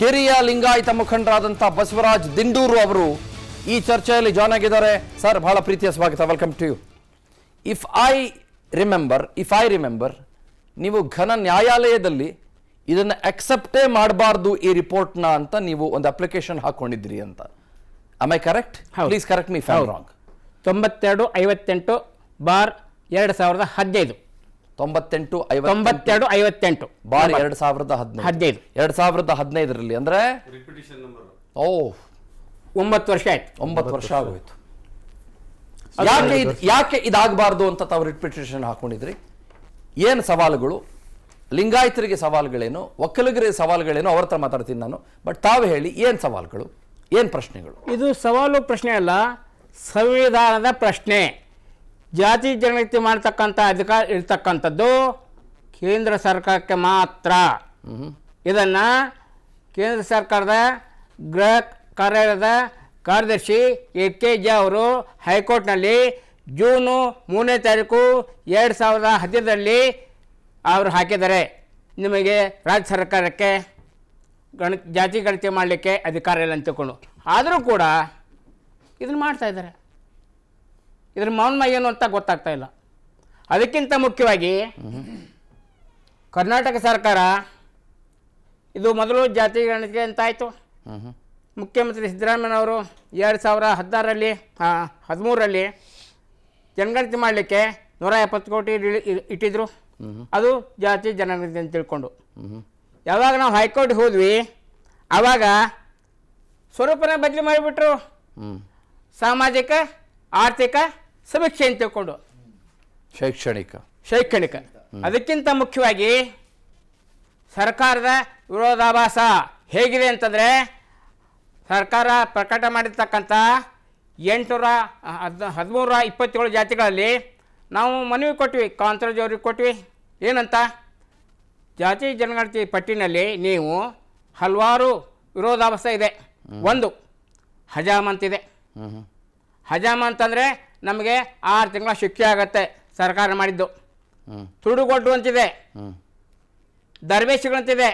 ಹಿರಿಯ ಲಿಂಗಾಯತ ಮುಖಂಡರಾದಂಥ ಬಸವರಾಜ್ ದಿಂಡೂರು ಅವರು ಈ ಚರ್ಚೆಯಲ್ಲಿ ಜಾಯ್ನ್ ಆಗಿದ್ದಾರೆ. ಸರ್, ಬಹಳ ಪ್ರೀತಿಯ ಸ್ವಾಗತ. Welcome to you. If I remember ನೀವು ಘನ ನ್ಯಾಯಾಲಯದಲ್ಲಿ ಇದನ್ನು ಅಕ್ಸೆಪ್ಟೇ ಮಾಡಬಾರ್ದು ಈ ರಿಪೋರ್ಟ್ನ ಅಂತ ನೀವು ಒಂದು ಅಪ್ಲಿಕೇಶನ್ ಹಾಕೊಂಡಿದ್ರಿ ಅಂತ. Am I correct? Please correct me if I am wrong. 9258/2015 9258 bar 2015 ಅಂದ್ರೆ 9 ವರ್ಷ ಆಯ್ತು. 9 ವರ್ಷ ಆಗೋಯ್ತು. ಯಾಕೆ ಇದಾಗಬಾರ್ದು ಅಂತ ತಾವು ರಿಟ್ ಪಿಟಿಷನ್ ಹಾಕೊಂಡಿದ್ರಿ? ಏನು ಸವಾಲುಗಳು? ಲಿಂಗಾಯತರಿಗೆ ಸವಾಲುಗಳೇನು, ಒಕ್ಕಲಿಗರಿಗೆ ಸವಾಲುಗಳೇನು? ಅವ್ರ ಹತ್ರ ಮಾತಾಡ್ತೀನಿ ನಾನು. ಬಟ್ ತಾವು ಹೇಳಿ, ಏನು ಸವಾಲುಗಳು, ಏನು ಪ್ರಶ್ನೆಗಳು? ಇದು ಸವಾಲು ಪ್ರಶ್ನೆ ಅಲ್ಲ, ಸಂವಿಧಾನದ ಪ್ರಶ್ನೆ. ಜಾತಿ ಜನಗಣತಿ ಮಾಡ್ತಕ್ಕಂಥ ಅಧಿಕಾರ ಇರ್ತಕ್ಕಂಥದ್ದು ಕೇಂದ್ರ ಸರ್ಕಾರಕ್ಕೆ ಮಾತ್ರ. ಇದನ್ನು ಕೇಂದ್ರ ಸರ್ಕಾರದ ಗೃಹ ಕಾರ್ಯಾಲಯದ ಕಾರ್ಯದರ್ಶಿ AK ಅವರು ಹೈಕೋರ್ಟ್ನಲ್ಲಿ ಜೂನು 3ನೇ ತಾರೀಕು 2015 ಅವರು ಹಾಕಿದ್ದಾರೆ. ನಿಮಗೆ ರಾಜ್ಯ ಸರ್ಕಾರಕ್ಕೆ ಜಾತಿ ಗಣತಿ ಮಾಡಲಿಕ್ಕೆ ಅಧಿಕಾರ ಇಲ್ಲ ಅಂತ ತಿಳ್ಕೊಂಡು, ಆದರೂ ಕೂಡ ಇದನ್ನು ಮಾಡ್ತಾಯಿದ್ದಾರೆ. ಇದ್ರ ಮೌಲ್ಯ ಏನು ಅಂತ ಗೊತ್ತಾಗ್ತಾ ಇಲ್ಲ. ಅದಕ್ಕಿಂತ ಮುಖ್ಯವಾಗಿ ಕರ್ನಾಟಕ ಸರ್ಕಾರ ಇದು ಮೊದಲು ಜಾತಿ ಗಣತಿ ಅಂತ ಆಯಿತು. ಮುಖ್ಯಮಂತ್ರಿ ಸಿದ್ದರಾಮಯ್ಯನವರು 2013ರಲ್ಲಿ ಜನಗಣತಿ ಮಾಡಲಿಕ್ಕೆ 170 ಕೋಟಿ ಇಟ್ಟಿದ್ರು. ಅದು ಜಾತಿ ಜನಗಣತಿ ಅಂತ ತಿಳ್ಕೊಂಡು, ಯಾವಾಗ ನಾವು ಹೈಕೋರ್ಟ್ಗೆ ಹೋದ್ವಿ ಆವಾಗ ಸ್ವರೂಪನ ಬದಲಿ ಮಾಡಿಬಿಟ್ರು. ಸಾಮಾಜಿಕ ಆರ್ಥಿಕ ಸಮೀಕ್ಷೆ ಅಂತ ತಿಳ್ಕೊಂಡು, ಶೈಕ್ಷಣಿಕ. ಅದಕ್ಕಿಂತ ಮುಖ್ಯವಾಗಿ ಸರ್ಕಾರದ ವಿರೋಧಾಭಾಸ ಹೇಗಿದೆ ಅಂತಂದರೆ, ಸರ್ಕಾರ ಪ್ರಕಟ ಮಾಡಿರ್ತಕ್ಕಂಥ 827 ಜಾತಿಗಳಲ್ಲಿ ನಾವು ಮನವಿ ಕೊಟ್ವಿ, ಕಾಂತರಾಜ್ ಅವ್ರಿಗೆ ಕೊಟ್ವಿ. ಏನಂತ? ಜಾತಿ ಜನಗಣತಿ ಪಟ್ಟಿನಲ್ಲಿ ನೀವು ಹಲವಾರು ವಿರೋಧಾಭಾಸ ಇದೆ. ಒಂದು ಹಜಾಮಂತಿದೆ. ಹಜಾಮ ಅಂತಂದರೆ ನಮಗೆ 6 ತಿಂಗಳ ಶಿಕ್ಷೆ ಆಗತ್ತೆ ಸರ್ಕಾರ ಮಾಡಿದ್ದು. ತುಡುಗೊಡ್ಡು ಅಂತಿದೆ, ದರ್ವೇಶಿಗಳಂತಿದೆ.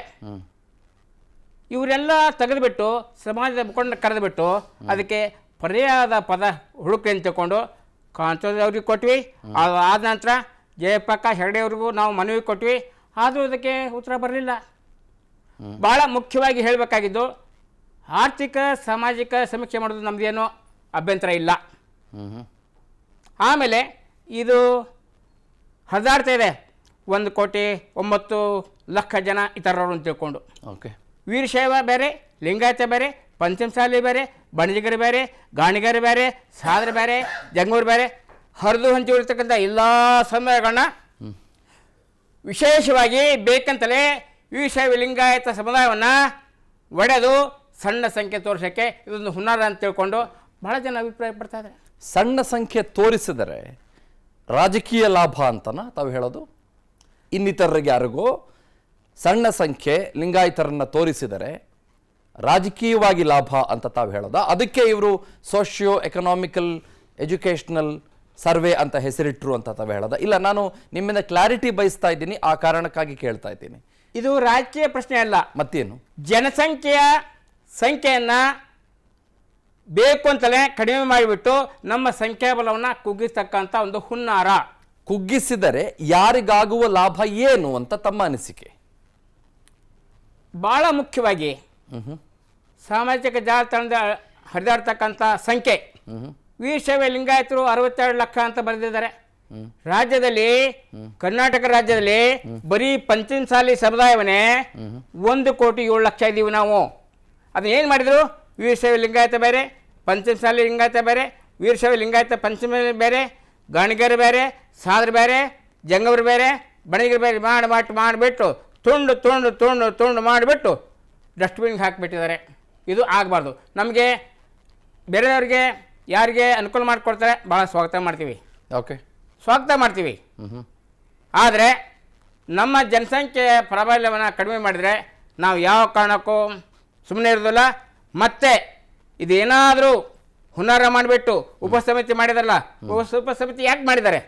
ಇವರೆಲ್ಲ ತೆಗೆದುಬಿಟ್ಟು ಸಮಾಜದ ಮುಖಂಡ ಕರೆದುಬಿಟ್ಟು ಅದಕ್ಕೆ ಪರ್ಯಾಯದ ಪದ ಹುಡುಕಿ ಅಂತ ತಿಳ್ಕೊಂಡು ಕಾಂತರಾಜ್ ಅವ್ರಿಗೆ ಕೊಟ್ವಿ. ಆದ ನಂತರ ಜಯಪ್ರಕಾಶ್ ಹೆಗಡೆ ಅವ್ರಿಗೂ ನಾವು ಮನವಿ ಕೊಟ್ವಿ. ಆದರೂ ಅದಕ್ಕೆ ಉತ್ತರ ಬರಲಿಲ್ಲ. ಭಾಳ ಮುಖ್ಯವಾಗಿ ಹೇಳಬೇಕಾಗಿದ್ದು, ಆರ್ಥಿಕ ಸಾಮಾಜಿಕ ಸಮೀಕ್ಷೆ ಮಾಡೋದು ನಮ್ಮದೇನೋ ಅಭ್ಯಂತರ ಇಲ್ಲ. ಆಮೇಲೆ ಇದು ಹರಿದಾಡ್ತಾ ಇದೆ, 1,09,00,000 ಜನ ಇತರರು ಅಂತ ತಿಳ್ಕೊಂಡು. ವೀರಶೈವ ಬೇರೆ, ಲಿಂಗಾಯತ ಬೇರೆ, ಪಂಚಮಸಾಲಿ ಬೇರೆ, ಬಣಜಿಗರು ಬೇರೆ, ಗಾಣಿಗರು ಬೇರೆ, ಸಾದ್ರ ಬೇರೆ, ಜಂಗೂರು ಬೇರೆ, ಹರಿದು ಹಂಚಿರ್ತಕ್ಕಂಥ ಎಲ್ಲ ಸಮುದಾಯಗಳನ್ನ ವಿಶೇಷವಾಗಿ ಬೇಕಂತಲೇ ವೀರಶೈವ ಲಿಂಗಾಯತ ಸಮುದಾಯವನ್ನು ಒಡೆದು ಸಣ್ಣ ಸಂಖ್ಯೆ ತೋರಿಸೋಕ್ಕೆ ಇದೊಂದು ಹುನ್ನಾರ ಅಂತ ತಿಳ್ಕೊಂಡು ಬಹಳ ಜನ ಅಭಿಪ್ರಾಯ ಪಡ್ತಾ ಇದ್ದಾರೆ. ಸಣ್ಣ ಸಂಖ್ಯೆ ತೋರಿಸಿದರೆ ರಾಜಕೀಯ ಲಾಭ ಅಂತನಾ ತಾವು ಹೇಳೋದು? ಇನ್ನಿತರರಿಗೆ ಯಾರಿಗೂ ಸಣ್ಣ ಸಂಖ್ಯೆ ಲಿಂಗಾಯತರನ್ನು ತೋರಿಸಿದರೆ ರಾಜಕೀಯವಾಗಿ ಲಾಭ ಅಂತ ತಾವು ಹೇಳೋದಾ? ಅದಕ್ಕೆ ಇವರು ಸೋಷಿಯೋ ಎಕನಾಮಿಕಲ್ ಎಜುಕೇಷನಲ್ ಸರ್ವೆ ಅಂತ ಹೆಸರಿಟ್ರು ಅಂತ ತಾವು ಹೇಳೋದಾ? ಇಲ್ಲ, ನಾನು ನಿಮ್ಮಿಂದ ಕ್ಲಾರಿಟಿ ಬಯಸ್ತಾ ಇದ್ದೀನಿ, ಆ ಕಾರಣಕ್ಕಾಗಿ ಕೇಳ್ತಾ ಇದ್ದೀನಿ. ಇದು ರಾಜಕೀಯ ಪ್ರಶ್ನೆ ಅಲ್ಲ. ಮತ್ತೇನು? ಸಂಖ್ಯೆಯನ್ನು ಬೇಕು ಅಂತಲೇ ಕಡಿಮೆ ಮಾಡಿಬಿಟ್ಟು ನಮ್ಮ ಸಂಖ್ಯಾಬಲವನ್ನು ಕುಗ್ಗಿಸ್ತಕ್ಕಂಥ ಒಂದು ಹುನ್ನಾರ. ಕುಗ್ಗಿಸಿದರೆ ಯಾರಿಗಾಗುವ ಲಾಭ ಏನು ಅಂತ ತಮ್ಮ ಅನಿಸಿಕೆ? ಭಾಳ ಮುಖ್ಯವಾಗಿ ಸಾಮಾಜಿಕ ಜಾಲತಾಣದ ಹರಿದಾಡ್ತಕ್ಕಂಥ ಸಂಖ್ಯೆ. ವೀರಶೈವ ಲಿಂಗಾಯತರು 62 ಲಕ್ಷ ಅಂತ ಬರೆದಿದ್ದಾರೆ. ರಾಜ್ಯದಲ್ಲಿ, ಕರ್ನಾಟಕ ರಾಜ್ಯದಲ್ಲಿ ಬರೀ ಪಂಚಮಸಾಲಿ ಸಮುದಾಯವನ್ನೇ 1,07,00,000 ಇದ್ದೀವಿ ನಾವು. ಅದನ್ನ ಏನು ಮಾಡಿದರು? ವೀರಶೈವ ಲಿಂಗಾಯತ ಬೇರೆ, ಪಂಚಮಸಾಲಿ ಲಿಂಗಾಯತ ಬೇರೆ, ವೀರಶೈವ ಲಿಂಗಾಯತ ಪಂಚಮಸಾಲಿ ಬೇರೆ, ಗಾಣಿಗರು ಬೇರೆ, ಸಾದ್ರ ಬೇರೆ, ಜಂಗವರು ಬೇರೆ, ಬಣಗಿರು ಬೇರೆ ಮಾಡಿಬಿಟ್ಟು ತುಂಡು ತುಂಡು ತುಂಡು ತುಂಡು ಮಾಡಿಬಿಟ್ಟು ಡಸ್ಟ್ಬಿನ್ಗೆ ಹಾಕಿಬಿಟ್ಟಿದ್ದಾರೆ. ಇದು ಆಗಬಾರ್ದು. ನಮಗೆ ಬೇರೆಯವ್ರಿಗೆ ಯಾರಿಗೆ ಅನುಕೂಲ ಮಾಡಿಕೊಡ್ತಾರೆ ಭಾಳ ಸ್ವಾಗತ ಮಾಡ್ತೀವಿ. ಸ್ವಾಗತ ಮಾಡ್ತೀವಿ. ಆದರೆ ನಮ್ಮ ಜನಸಂಖ್ಯೆಯ ಪ್ರಾಬಲ್ಯವನ್ನು ಕಡಿಮೆ ಮಾಡಿದರೆ ನಾವು ಯಾವ ಕಾರಣಕ್ಕೂ ಸುಮ್ಮನೆ ಇರೋದಿಲ್ಲ. ಮತ್ತೆ ಇದೇನಾದರೂ ಹುನ್ನಾರ ಮಾಡಿಬಿಟ್ಟು ಉಪಸಮಿತಿ ಮಾಡಿದಾರಲ್ಲ, ಉಪಸಮಿತಿ ಯಾಕೆ ಮಾಡಿದ್ದಾರೆ?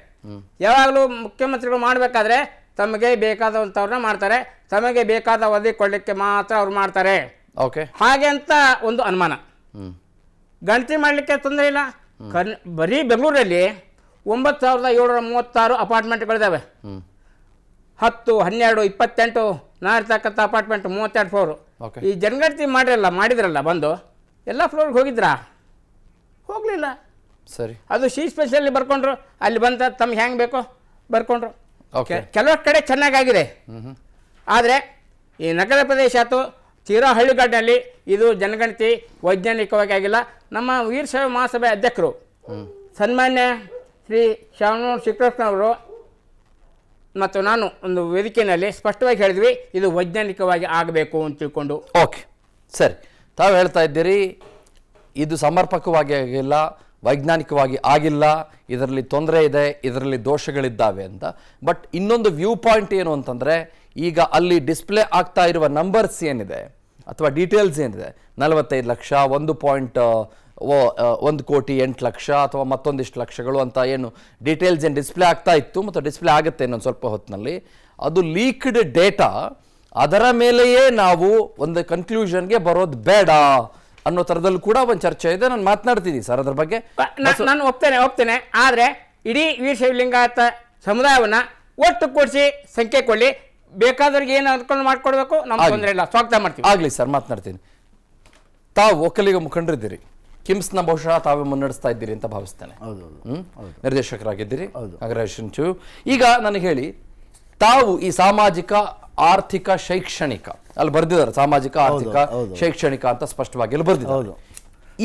ಯಾವಾಗಲೂ ಮುಖ್ಯಮಂತ್ರಿಗಳು ಮಾಡಬೇಕಾದ್ರೆ ತಮಗೆ ಬೇಕಾದಂಥವ್ರನ್ನ ಮಾಡ್ತಾರೆ, ತಮಗೆ ಬೇಕಾದ ವರದಿ ಕೊಡಲಿಕ್ಕೆ ಮಾತ್ರ ಅವ್ರು ಮಾಡ್ತಾರೆ. ಓಕೆ. ಹಾಗೆ ಅಂತ ಒಂದು ಅನುಮಾನ. ಗಣತಿ ಮಾಡಲಿಕ್ಕೆ ತೊಂದರೆ ಇಲ್ಲ. ಬರೀ ಬೆಂಗಳೂರಲ್ಲಿ 9,736 ಅಪಾರ್ಟ್ಮೆಂಟ್ಗಳಿದ್ದಾವೆ. 10, 12, 28 ನಾನಿರ್ತಕ್ಕಂಥ ಅಪಾರ್ಟ್ಮೆಂಟ್ 32 ಫ್ಲೋರು. ಈ ಜನಗಣತಿ ಮಾಡಿದ್ರಲ್ಲ ಬಂದು ಎಲ್ಲ ಫ್ಲೋರ್ಗೆ ಹೋಗಿದ್ರಾ? ಹೋಗಲಿಲ್ಲ. ಸರಿ, ಅದು ಸ್ಪೆಷಲಿ ಬರ್ಕೊಂಡ್ರು, ಅಲ್ಲಿ ಬಂದ ತಮ್ಗೆ ಹೆಂಗೆ ಬೇಕೋ ಬರ್ಕೊಂಡ್ರು. ಕೆಲವು ಕಡೆ ಚೆನ್ನಾಗಾಗಿದೆ, ಆದರೆ ಈ ನಗರ ಪ್ರದೇಶ ಆಯ್ತು, ತೀರಾ ಹಳ್ಳಿಗಾಡಿನಲ್ಲಿ ಇದು ಜನಗಣತಿ ವೈಜ್ಞಾನಿಕವಾಗಿ ಆಗಿಲ್ಲ. ನಮ್ಮ ವೀರಶೈವ ಮಹಾಸಭೆ ಅಧ್ಯಕ್ಷರು ಸನ್ಮಾನ್ಯ ಶ್ರೀ ಶಾಮನೂರು ಶ್ರೀಕೃಷ್ಣವರು ಮತ್ತು ನಾನು ಒಂದು ವೇದಿಕೆಯಲ್ಲಿ ಸ್ಪಷ್ಟವಾಗಿ ಹೇಳಿದ್ವಿ, ಇದು ವೈಜ್ಞಾನಿಕವಾಗಿ ಆಗಬೇಕು ಅಂತ ತಿಳ್ಕೊಂಡು. ಓಕೆ, ಸರಿ. ತಾವು ಹೇಳ್ತಾ ಇದ್ದೀರಿ ಇದು ಸಮರ್ಪಕವಾಗಿ ಆಗಿಲ್ಲ, ವೈಜ್ಞಾನಿಕವಾಗಿ ಆಗಿಲ್ಲ, ಇದರಲ್ಲಿ ತೊಂದರೆ ಇದೆ, ಇದರಲ್ಲಿ ದೋಷಗಳಿದ್ದಾವೆ ಅಂತ. ಬಟ್ ಇನ್ನೊಂದು ವ್ಯೂ ಪಾಯಿಂಟ್ ಏನು ಅಂತಂದರೆ, ಈಗ ಅಲ್ಲಿ ಡಿಸ್ಪ್ಲೇ ಆಗ್ತಾ ಇರುವ ನಂಬರ್ಸ್ ಏನಿದೆ ಅಥವಾ ಡೀಟೇಲ್ಸ್ ಏನಿದೆ, 45 ಲಕ್ಷ, 1 ಕೋಟಿ 8 ಲಕ್ಷ ಅಥವಾ ಮತ್ತೊಂದಿಷ್ಟು ಲಕ್ಷಗಳು ಅಂತ ಏನು ಡೀಟೇಲ್ಸ್ ಏನು ಡಿಸ್ಪ್ಲೇ ಆಗ್ತಾ ಇತ್ತು ಮತ್ತು ಡಿಸ್ಪ್ಲೇ ಆಗುತ್ತೆ ಇನ್ನೊಂದು ಸ್ವಲ್ಪ ಹೊತ್ತಿನಲ್ಲಿ, ಅದು ಲೀಕ್ಡ್ ಡೇಟಾ. ಅದರ ಮೇಲೆಯೇ ನಾವು ಒಂದು ಕನ್ಕ್ಲೂಷನ್ಗೆ ಬರೋದು ಬೇಡ ಅನ್ನೋ ಥರದಲ್ಲಿ ಕೂಡ ಒಂದು ಚರ್ಚೆ ಇದೆ. ನಾನು ಮಾತನಾಡ್ತೀನಿ ಸರ್ ಅದ್ರ ಬಗ್ಗೆ. ನಾನು ಒಪ್ತೇನೆ. ಆದರೆ ಇಡೀ ವೀರಶೈವ ಲಿಂಗಾಯತ ಸಮುದಾಯವನ್ನು ಒಟ್ಟು ಕೂಡಿಸಿ ಸಂಖ್ಯೆ ಕೊಡಲಿ, ಬೇಕಾದವ್ರಿಗೆ ಏನು ಅನ್ಕೊಂಡು ಮಾಡ್ಕೊಡ್ಬೇಕು, ನಮ್ಗೆ ತೊಂದರೆ ಇಲ್ಲ, ಸ್ವಾಗತ ಮಾಡ್ತೀವಿ. ಆಗಲಿ ಸರ್, ಮಾತನಾಡ್ತೀನಿ. ತಾವು ಒಕ್ಕಲಿಗ ಮುಖಂಡರಿದ್ದೀರಿ, ಕಿಮ್ಸ್ನ ಬಹುಶಃ ತಾವೇ ಮುನ್ನಡೆಸ್ತಾ ಇದ್ದೀರಿ ಅಂತ ಭಾವಿಸ್ತೇನೆ. ನಿರ್ದೇಶಕರಾಗಿದ್ದೀರಿ. Congratulation too. ಈಗ ನನಗೆ ಹೇಳಿ, ತಾವು ಈ ಸಾಮಾಜಿಕ ಆರ್ಥಿಕ ಶೈಕ್ಷಣಿಕ ಅಲ್ಲಿ ಬರ್ದಿದ್ದಾರೆ, ಸಾಮಾಜಿಕ ಆರ್ಥಿಕ ಶೈಕ್ಷಣಿಕ ಅಂತ ಸ್ಪಷ್ಟವಾಗಿ ಅಲ್ಲಿ ಬರ್ದಿದ್ದಾರೆ.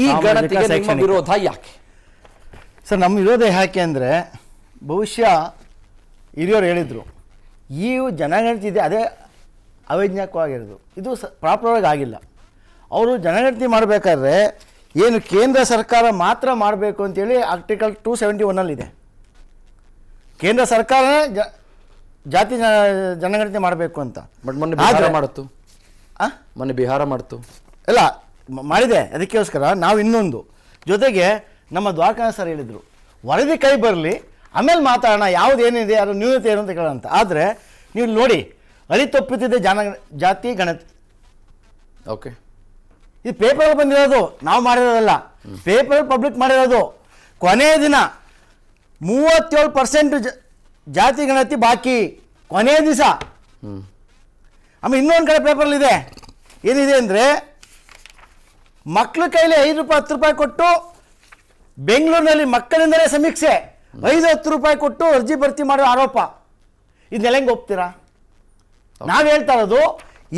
ಈ ಗಣತಿಗೆ ನಿಮ್ಮ ವಿರೋಧ ಯಾಕೆ ಸರ್? ನಮ್ಮ ವಿರೋಧ ಯಾಕೆ ಅಂದರೆ, ಬಹುಶಃ ಹಿರಿಯವರು ಹೇಳಿದರು, ಈ ಜನಗಣತಿ ಇದೆ ಅದೇ ಅವೈಜ್ಞಾನಿಕವಾಗಿರೋದು, ಇದು ಪ್ರಾಪರಾಗಿ ಆಗಿಲ್ಲ. ಅವರು ಜನಗಣತಿ ಮಾಡಬೇಕಾದ್ರೆ ಏನು ಕೇಂದ್ರ ಸರ್ಕಾರ ಮಾತ್ರ ಮಾಡಬೇಕು ಅಂತೇಳಿ ಆರ್ಟಿಕಲ್ 271 ಕೇಂದ್ರ ಸರ್ಕಾರನೇ ಜಾತಿ ಜನಗಣತಿ ಮಾಡಬೇಕು ಅಂತ. ಬಟ್ ಮೊನ್ನೆ ಬಿಹಾರ ಮಾಡಿತು. ಮೊನ್ನೆ ಬಿಹಾರ ಮಾಡಿತು ಇಲ್ಲ ಮಾಡಿದೆ. ಅದಕ್ಕೋಸ್ಕರ ನಾವು ಇನ್ನೊಂದು ಜೊತೆಗೆ ನಮ್ಮ ದ್ವಾರಕಾ ಸರ್ ಹೇಳಿದರು, ವರದಿ ಕೈ ಬರಲಿ ಆಮೇಲೆ ಮಾತಾಡೋಣ, ಯಾವುದೇನಿದೆ ಅದು ನ್ಯೂನತೆ ಏನು ಅಂತ ಕೇಳೋಂತ. ಆದರೆ ನೀವು ನೋಡಿ, ಅಳಿತೊಪ್ಪುತ್ತಿದೆ ಜಾತಿ ಗಣತಿ. ಓಕೆ, ಇದು ಪೇಪರ್ ಬಂದಿರೋದು, ನಾವು ಮಾಡಿರೋದಲ್ಲ, ಪೇಪರ್ ಪಬ್ಲಿಕ್ ಮಾಡಿರೋದು. ಕೊನೆಯ ದಿನ 37% ಜಾತಿ ಗಣತಿ ಬಾಕಿ, ಕೊನೆಯ ದಿವಸ. ಆಮೇಲೆ ಇನ್ನೊಂದು ಕಡೆ ಪೇಪರ್ಲಿದೆ, ಏನಿದೆ ಅಂದರೆ, ಮಕ್ಕಳ ಕೈಲಿ 5 ರೂಪಾಯಿ 10 ರೂಪಾಯಿ ಕೊಟ್ಟು ಬೆಂಗಳೂರಿನಲ್ಲಿ ಮಕ್ಕಳಿಂದಲೇ ಸಮೀಕ್ಷೆ 5-10 ರೂಪಾಯಿ ಕೊಟ್ಟು ಅರ್ಜಿ ಭರ್ತಿ ಮಾಡೋ ಆರೋಪ. ಇದನ್ನೆಲ್ಲ ಹೆಂಗೆ ಒಪ್ತೀರಾ? ನಾವು ಹೇಳ್ತಾ ಇರೋದು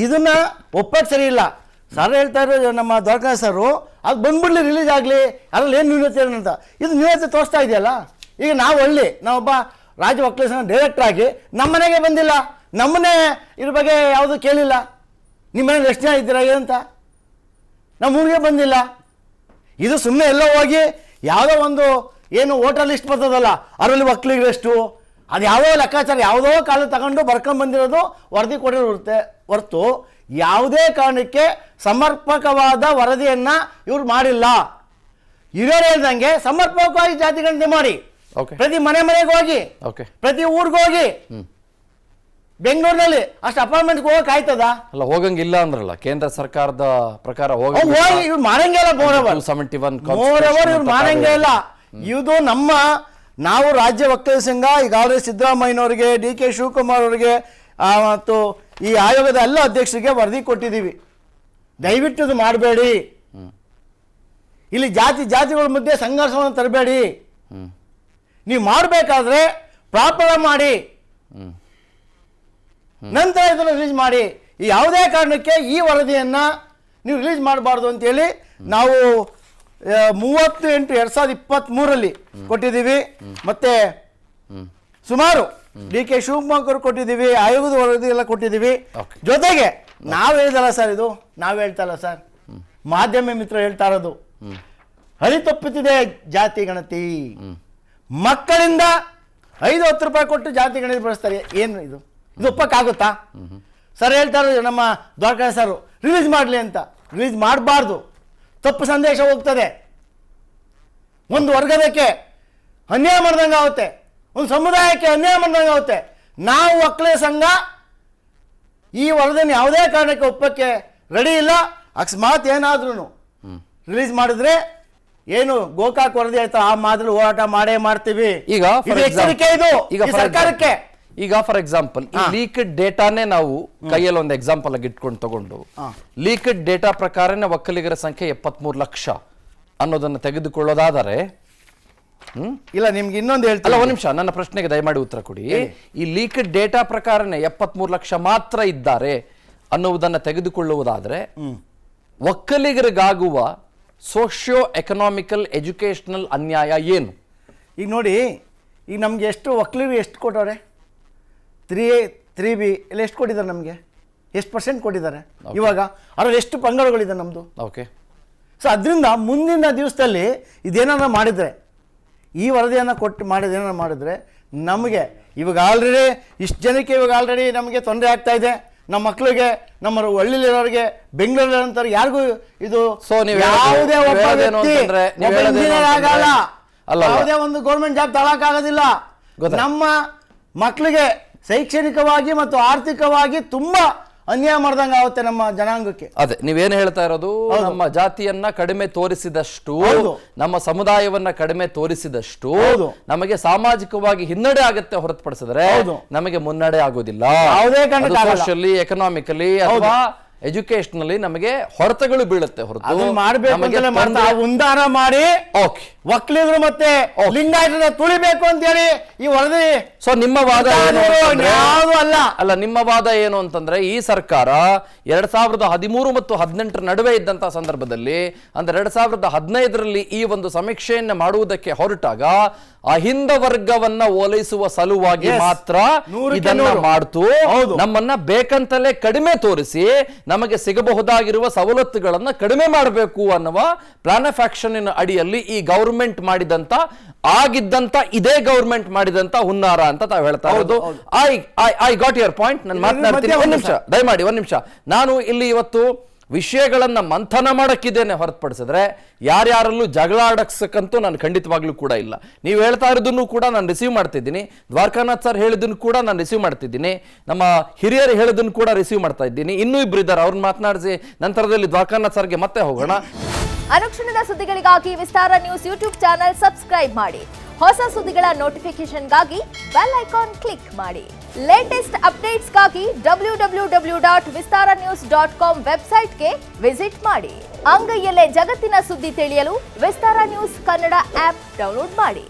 ಇದನ್ನ ಒಪ್ಪಕ್ಕೆ ಸರಿ ಇಲ್ಲ. ಸರ್ ಹೇಳ್ತಾ ಇರೋ ನಮ್ಮ ದ್ವಾರಕಾ ಸರು, ಅದು ಬಂದ್ಬಿಡ್ಲಿ, ರಿಲೀಸ್ ಆಗಲಿ, ಅದ್ರಲ್ಲಿ ಏನು ನ್ಯೂನತೆ ಅಂತ. ಇದು ನ್ಯೂನತೆ ತೋರಿಸ್ತಾ ಇದೆಯಲ್ಲ. ಈಗ ನಾವೊಬ್ಬ ರಾಜ್ಯ ಒಕ್ಕಲಿಗ ಸಂಘ ಡೈರೆಕ್ಟರ್ ಆಗಿ ನಮ್ಮ ಮನೆಗೆ ಬಂದಿಲ್ಲ, ನಮ್ಮನ್ನೇ ಇದ್ರ ಬಗ್ಗೆ ಯಾವುದು ಕೇಳಿಲ್ಲ, ನಿಮ್ಮ ಮನೇಲಿ ಎಷ್ಟು ಜನ ಇದ್ದೀರಾ ಏನಂತ ನಮ್ಮ ಊರಿಗೆ ಬಂದಿಲ್ಲ. ಇದು ಸುಮ್ಮನೆ ಎಲ್ಲೋ ಹೋಗಿ ಯಾವುದೋ ಒಂದು ಏನು ವೋಟರ್ ಲಿಸ್ಟ್ ಬರ್ತದಲ್ಲ, ಅದರಲ್ಲಿ ಒಕ್ಕಲಿಗರೆಷ್ಟು, ಅದು ಯಾವುದೋ ಲೆಕ್ಕಾಚಾರ ಯಾವುದೋ ಕಾಲ ತಗೊಂಡು ಬರ್ಕೊಂಡು ಬಂದಿರೋದು ವರದಿ ಕೊಟ್ಟಿರುತ್ತೆ ಹೊರತು ಯಾವುದೇ ಕಾರಣಕ್ಕೆ ಸಮರ್ಪಕವಾದ ವರದಿಯನ್ನು ಇವ್ರು ಮಾಡಿಲ್ಲ. ಹಿರಿಯರು ಹೇಳ್ದಂಗೆ ಸಮರ್ಪಕವಾಗಿ ಜಾತಿ ಗಣತಿ ಮಾಡಿ, ಪ್ರತಿ ಮನೆಗೆ ಹೋಗಿ, ಪ್ರತಿ ಊರಿಗೆ ಹೋಗಿ. ಬೆಂಗಳೂರಿನಲ್ಲಿ ಅಷ್ಟು ಅಪಾರ್ಟ್ಮೆಂಟ್ಗೆ ಹೋಗಕ್ಕೆ ಆಯ್ತದ? ಅಲ್ಲ, ಹೋಗಂಗಿಲ್ಲ ಅಂದ್ರಲ್ಲ ಕೇಂದ್ರ ಸರ್ಕಾರದ ಪ್ರಕಾರ. ಹೋಗಿ ಇವ್ರು ಮಾಡಂಗೇ ಇಲ್ಲ. ಇವ್ರು ಮಾಡಂಗೇ ಇಲ್ಲ. ಇದು ನಾವು ರಾಜ್ಯ ಒಕ್ಕಲಿಗ ಸಂಘ ಈಗಾಗಲೇ ಸಿದ್ದರಾಮಯ್ಯನವರಿಗೆ, DK ಶಿವಕುಮಾರ್ ಅವರಿಗೆ ಮತ್ತು ಈ ಆಯೋಗದ ಎಲ್ಲ ಅಧ್ಯಕ್ಷರಿಗೆ ವರದಿ ಕೊಟ್ಟಿದ್ದೀವಿ. ದಯವಿಟ್ಟು ಇದು ಮಾಡಬೇಡಿ, ಇಲ್ಲಿ ಜಾತಿಗಳ ಮಧ್ಯೆ ಸಂಘರ್ಷವನ್ನು ತರಬೇಡಿ, ನೀವು ಮಾಡಬೇಕಾದ್ರೆ ಪ್ರಾಪರ್ ಮಾಡಿ ನಂತರ ಇದನ್ನು ರಿಲೀಸ್ ಮಾಡಿ. ಈ ಯಾವುದೇ ಕಾರಣಕ್ಕೆ ಈ ವರದಿಯನ್ನು ನೀವು ರಿಲೀಸ್ ಮಾಡಬಾರ್ದು ಅಂತೇಳಿ ನಾವು 30/8/2023 ಕೊಟ್ಟಿದ್ದೀವಿ. ಮತ್ತೆ ಸುಮಾರು DK ಶಿವಕುಮಾರ್ ಕೊಟ್ಟಿದ್ದೀವಿ, ಆಯೋಗದ ವರದಿ ಎಲ್ಲ ಕೊಟ್ಟಿದ್ದೀವಿ. ಜೊತೆಗೆ ನಾವು ಹೇಳಿದಲ್ಲ ಸರ್, ಇದು ನಾವು ಹೇಳ್ತಾ ಇಲ್ಲ ಸರ್, ಮಾಧ್ಯಮ ಮಿತ್ರ ಹೇಳ್ತಾ ಇರೋದು. ಹರಿತಪ್ಪುತ್ತಿದೆ ಜಾತಿ ಗಣತಿ. ಮಕ್ಕಳಿಂದ 5-10 ರೂಪಾಯಿ ಕೊಟ್ಟು ಜಾತಿ ಗಣತಿ ಬಳಸ್ತಾರೆ. ಏನು ಇದು ಒಪ್ಪಕ್ಕಾಗುತ್ತಾ? ಸರ್ ಹೇಳ್ತಾ ಇರೋದು ನಮ್ಮ ದ್ವಾರಕಾ ಸರ್, ರಿಲೀಸ್ ಮಾಡಲಿ ಅಂತ. ರಿಲೀಸ್ ಮಾಡಬಾರ್ದು, ತಪ್ಪು ಸಂದೇಶ ಹೋಗ್ತದೆ. ಒಂದು ವರ್ಗದಕ್ಕೆ ಅನ್ಯಾಯ ಮಾಡ್ದಂಗೆ ಆಗುತ್ತೆ, ಒಂದು ಸಮುದಾಯಕ್ಕೆ ಅನ್ಯಾಯ ಮಾಡ್ದಂಗೆ ಆಗುತ್ತೆ. ನಾವು ಒಕ್ಕಲಿಗ ಸಂಘ ಈ ವರದಿಯನ್ನು ಯಾವುದೇ ಕಾರಣಕ್ಕೆ ಒಪ್ಪಕ್ಕೆ ರೆಡಿ ಇಲ್ಲ. ಅಕಸ್ಮಾತ್ ಏನಾದ್ರೂ ರಿಲೀಸ್ ಮಾಡಿದ್ರೆ ಏನು ಗೋಕಾಕ್ ವರದಿ ಆಯ್ತಾ ಆ ಮಾದರಿ ಹೋರಾಟ ಮಾಡೇ ಮಾಡ್ತೀವಿ. ಈಗ ಇದು ಎಚ್ಚರಿಕೆ ಇದು ಈಗ ಈ ಸರ್ಕಾರಕ್ಕೆ. ಈಗ ಫಾರ್ ಎಕ್ಸಾಂಪಲ್ ಈ ಲೀಕ್ಡ್ ಡೇಟಾನೇ ನಾವು ಕೈಯಲ್ಲಿ ಒಂದು ಎಕ್ಸಾಂಪಲ್ ಆಗಿ ಇಟ್ಕೊಂಡು ತಗೊಂಡು ಲೀಕ್ಡ್ ಡೇಟಾ ಪ್ರಕಾರನೇ ಒಕ್ಕಲಿಗರ ಸಂಖ್ಯೆ 73 ಲಕ್ಷ ಅನ್ನೋದನ್ನ ತೆಗೆದುಕೊಳ್ಳೋದಾದರೆ ಇಲ್ಲ ನಿಮ್ಗೆ ಇನ್ನೊಂದು ಹೇಳ್ತೀನಿ. ಅಲ್ಲ, ಒಂದ್ ನಿಮಿಷ, ನನ್ನ ಪ್ರಶ್ನೆಗೆ ದಯಮಾಡಿ ಉತ್ತರ ಕೊಡಿ. ಈ ಲೀಕ್ಡ್ ಡೇಟಾ ಪ್ರಕಾರನೇ 73 ಲಕ್ಷ ಮಾತ್ರ ಇದ್ದಾರೆ ಅನ್ನುವುದನ್ನು ತೆಗೆದುಕೊಳ್ಳುವುದಾದ್ರೆ ಒಕ್ಕಲಿಗರಿಗಾಗುವ ಸೋಷಿಯೋ ಎಕನಾಮಿಕಲ್ ಎಜುಕೇಶನಲ್ ಅನ್ಯಾಯ ಏನು? ಈಗ ನೋಡಿ, ಈಗ ನಮ್ಗೆ ಎಷ್ಟು ಒಕ್ಕಲಿಗರು ಎಷ್ಟು ಕೊಟ್ಟವ್ರೆ? 3B ಎಲ್ಲ ಎಷ್ಟು ಕೊಟ್ಟಿದ್ದಾರೆ ನಮಗೆ? ಎಷ್ಟು % ಕೊಟ್ಟಿದ್ದಾರೆ ಇವಾಗ? ಅದ್ರಲ್ಲಿ ಎಷ್ಟು ಪಂಗಡಗಳಿದೆ ನಮ್ಮದು? ಓಕೆ. ಸೊ ಅದರಿಂದ ಮುಂದಿನ ದಿವಸದಲ್ಲಿ ಇದೇನಾರ ಮಾಡಿದರೆ, ಈ ವರದಿಯನ್ನು ಏನಾರ ಮಾಡಿದರೆ ನಮಗೆ ಇವಾಗ ಆಲ್ರೆಡಿ ಇಷ್ಟು ಜನಕ್ಕೆ ಇವಾಗ ಆಲ್ರೆಡಿ ನಮಗೆ ತೊಂದರೆ ಆಗ್ತಾ ಇದೆ. ನಮ್ಮ ಮಕ್ಕಳಿಗೆ, ನಮ್ಮ ಹಳ್ಳಿಲಿರೋರಿಗೆ, ಬೆಂಗಳೂರಿನಂತವ್ರಿಗೆ ಯಾರಿಗೂ ಇದು ಯಾವುದೇ ಒಬ್ಬ ವ್ಯಕ್ತಿ ಇಂಜಿನಿಯರ್ ಆಗಲ್ಲ, ಯಾವುದೇ ಒಂದು ಗೌರ್ಮೆಂಟ್ ಜಾಬ್ ತಗೊಳಕ್ಕಾಗೋದಿಲ್ಲ. ನಮ್ಮ ಮಕ್ಕಳಿಗೆ ಶೈಕ್ಷಣಿಕವಾಗಿ ಮತ್ತು ಆರ್ಥಿಕವಾಗಿ ತುಂಬಾ ಅನ್ಯಾಯ ಮಾಡ್ದಂಗೆ ಆಗುತ್ತೆ ನಮ್ಮ ಜನಾಂಗಕ್ಕೆ. ಅದೇ ನೀವೇನು ಹೇಳ್ತಾ ಇರೋದು, ನಮ್ಮ ಜಾತಿಯನ್ನ ಕಡಿಮೆ ತೋರಿಸಿದಷ್ಟು, ನಮ್ಮ ಸಮುದಾಯವನ್ನ ಕಡಿಮೆ ತೋರಿಸಿದಷ್ಟು ನಮಗೆ ಸಾಮಾಜಿಕವಾಗಿ ಹಿನ್ನಡೆ ಆಗುತ್ತೆ ಹೊರತುಪಡಿಸಿದ್ರೆ ನಮಗೆ ಮುನ್ನಡೆ ಆಗೋದಿಲ್ಲ. ಸೋಷಿಯಲಿ, ಎಕನಾಮಿಕಲಿ ಅಥವಾ ಎಜುಕೇಶನಲಿ ನಮಗೆ ಹೊರತಗಳು ಬೀಳುತ್ತೆ ಹೊರತು ಉಂದಾರ ಮಾಡಿ ಒಕ್ಕಲಿಗರು ಮತ್ತೆ ಲಿಂಗಾಯತನ ತುಳಿಬೇಕು ಅಂತ ಹೇಳಿ ಈ ವರದಿ. ಸೊ ನಿಮ್ಮ ವಾದ ಅಲ್ಲ, ನಿಮ್ಮ ವಾದ ಏನು ಅಂತಂದ್ರೆ ಈ ಸರ್ಕಾರ 2013 ಮತ್ತು 2018 ನಡುವೆ ಇದ್ದಂತಹ ಸಂದರ್ಭದಲ್ಲಿ, ಅಂದ್ರೆ 2015ರಲ್ಲಿ ಈ ಒಂದು ಸಮೀಕ್ಷೆಯನ್ನ ಮಾಡುವುದಕ್ಕೆ ಹೊರಟಾಗ ಅಹಿಂದ ವರ್ಗವನ್ನ ಓಲೈಸುವ ಸಲುವಾಗಿ ಮಾತ್ರ ಇದನ್ನ ಮಾಡ್ತು, ನಮ್ಮನ್ನ ಬೇಕಂತಲೇ ಕಡಿಮೆ ತೋರಿಸಿ ನಮಗೆ ಸಿಗಬಹುದಾಗಿರುವ ಸವಲತ್ತುಗಳನ್ನ ಕಡಿಮೆ ಮಾಡಬೇಕು ಅನ್ನುವ ಪ್ಲಾನ್ ಆಫ್ ಆಕ್ಷನ್ ಅಡಿಯಲ್ಲಿ ಈ ಗವರ್ಮೆಂಟ್ ಮಾಡಿದಂತ, ಆಗಿದ್ದಂತ ಇದೇ ಗವರ್ಮೆಂಟ್ ಮಾಡಿದಂತ ಹುನ್ನಾರ ಅಂತ ತಾವು ಹೇಳ್ತಾ ಇರೋದು. I got your point. ನಾನು ಮಾತನಾಡ್ತೀನಿ, ಒಂದ್ ನಿಮಿಷ ದಯಮಾಡಿ, ಒಂದ್ ನಿಮಿಷ. ನಾನು ಇಲ್ಲಿ ಇವತ್ತು ವಿಷಯಗಳನ್ನ ಮಂಥನ ಮಾಡಕ್ಕಿದ್ದೇನೆ ಹೊರತುಪಡಿಸಿದ್ರೆ ಯಾರ್ಯಾರಲ್ಲೂ ಜಗಳ ಆಡಕ್ಸಕ್ಕಂತೂ ನಾನು ಖಂಡಿತವಾಗ್ಲೂ ಕೂಡ ಇಲ್ಲ. ನೀವು ಹೇಳ್ತಾ ಇರೋದನ್ನು ಕೂಡ ನಾನು ರಿಸೀವ್ ಮಾಡ್ತಿದ್ದೀನಿ, ದ್ವಾರಕಾನಾಥ್ ಸರ್ ಹೇಳಿದ್ದನ್ನು ಕೂಡ ನಾನು ರಿಸೀವ್ ಮಾಡ್ತಿದ್ದೀನಿ, ನಮ್ಮ ಹಿರಿಯರು ಹೇಳಿದ್ದನ್ನು ಕೂಡ ರಿಸೀವ್ ಮಾಡ್ತಾ ಇದ್ದೀನಿ. ಇನ್ನೂ ಇಬ್ರು ಇದ್ದಾರೆ, ಅವ್ರನ್ನ ಮಾತನಾಡಿಸಿ ನಂತರದಲ್ಲಿ ದ್ವಾರಕಾನಾಥ್ ಸರ್ಗೆ ಮತ್ತೆ ಹೋಗೋಣ. ಅನುಕ್ಷಣದ ಸುದ್ದಿಗಳಿಗಾಗಿ ವಿಸ್ತಾರ ನ್ಯೂಸ್ ಯೂಟ್ಯೂಬ್ ಚಾನೆಲ್ ಸಬ್ಸ್ಕ್ರೈಬ್ ಮಾಡಿ. ಹೊಸ ಸುದ್ದಿಗಳ ನೋಟಿಫಿಕೇಶನ್ಗಾಗಿ ಬೆಲ್ ಐಕಾನ್ ಕ್ಲಿಕ್ ಮಾಡಿ. ಲೇಟೆಸ್ಟ್ ಅಪ್ಡೇಟ್ಸ್ಗಾಗಿ www.vistaranews.com ವೆಬ್ಸೈಟ್ಗೆ ವಿಸಿಟ್ ಮಾಡಿ. ಅಂಗೈಯಲ್ಲೇ ಜಗತ್ತಿನ ಸುದ್ದಿ ತಿಳಿಯಲು ವಿಸ್ತಾರ ನ್ಯೂಸ್ ಕನ್ನಡ ಆಪ್ ಡೌನ್ಲೋಡ್ ಮಾಡಿ.